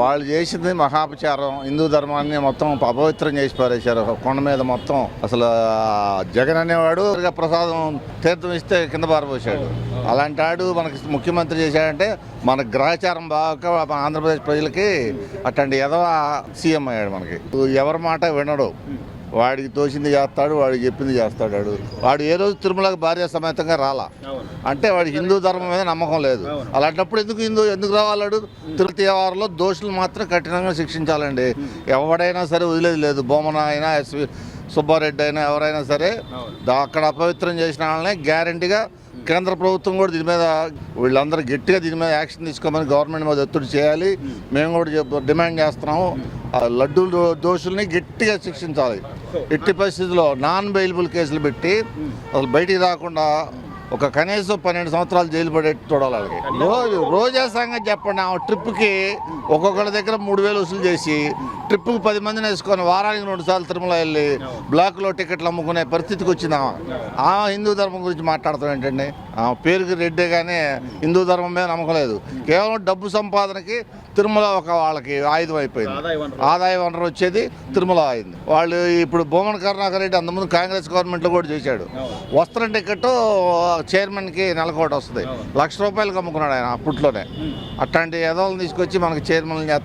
వాళ్ళు చేసింది మహాపచారం. హిందూ ధర్మాన్ని మొత్తం అపవిత్రం చేసి పారేశారు. కొండ మీద మొత్తం అసలు జగన్ అనేవాడు ప్రసాదం తీర్థం ఇస్తే కింద పారబోసాడు. అలాంటి వాడు మనకి ముఖ్యమంత్రి చేశాడంటే మన గ్రహచారం బాగా మన ఆంధ్రప్రదేశ్ ప్రజలకి అట్లాంటి ఎదవ సీఎం అయ్యాడు. మనకి ఎవరి మాట వినడు, వాడికి తోచింది చేస్తాడు, వాడికి చెప్పింది చేస్తాడు. వాడు ఏ రోజు తిరుమలకి భార్య సమేతంగా రాలా అంటే వాడికి హిందూ ధర్మం మీద నమ్మకం లేదు. అలాంటప్పుడు ఎందుకు రావాలాడు? తిరుపతి వ్యవహారంలో దోషులు మాత్రం కఠినంగా శిక్షించాలండి. ఎవడైనా సరే వదిలేదు లేదు. బొమ్మన అయినా ఎస్వి సుబ్బారెడ్డి అయినా ఎవరైనా సరే అక్కడ అపవిత్రం చేసిన వాళ్ళని గ్యారంటీగా కేంద్ర ప్రభుత్వం కూడా దీని మీద వీళ్ళందరూ గట్టిగా దీని మీద యాక్షన్ తీసుకోమని గవర్నమెంట్ మీద ఒత్తిడి చేయాలి. మేము కూడా డిమాండ్ చేస్తున్నాము. లడ్డూ దోషుల్ని గట్టిగా శిక్షించాలి. ఎట్టి పరిస్థితుల్లో నాన్ బెయిలబుల్ కేసులు పెట్టి అసలు బయటికి రాకుండా ఒక కనీసం 12 సంవత్సరాలు జైలు పడేట్టు చూడాలి. వాళ్ళకి రోజా సంగతి చెప్పండి. ఆ ట్రిప్కి ఒక్కొక్కరి దగ్గర 3,000 వసూలు చేసి ట్రిప్కి 10 మందిని వేసుకొని వారానికి 2 సార్లు తిరుమల వెళ్ళి బ్లాక్లో టికెట్లు అమ్ముకునే పరిస్థితికి వచ్చింది. ఆ హిందూ ధర్మం గురించి మాట్లాడతాం ఏంటండి? ఆ పేరుకి రెడ్డే కానీ హిందూ ధర్మం మీద నమ్మకం లేదు. కేవలం డబ్బు సంపాదనకి తిరుమల ఒక వాళ్ళకి ఆయుధం అయిపోయింది. ఆదాయ వనరు వచ్చేది తిరుమల అయింది. వాళ్ళు ఇప్పుడు భూమన కరుణాకర్ రెడ్డి అంతకుముందు కాంగ్రెస్ గవర్నమెంట్లో కూడా చేశాడు. వస్త్రం టికెట్ చైర్మన్కి నెలకోటి వస్తుంది. ₹1,00,000 అమ్ముకున్నాడు ఆయన అప్పట్లోనే. అట్లాంటి ఎదవలను తీసుకొచ్చి మనకి చైర్మన్ చేస్తారు.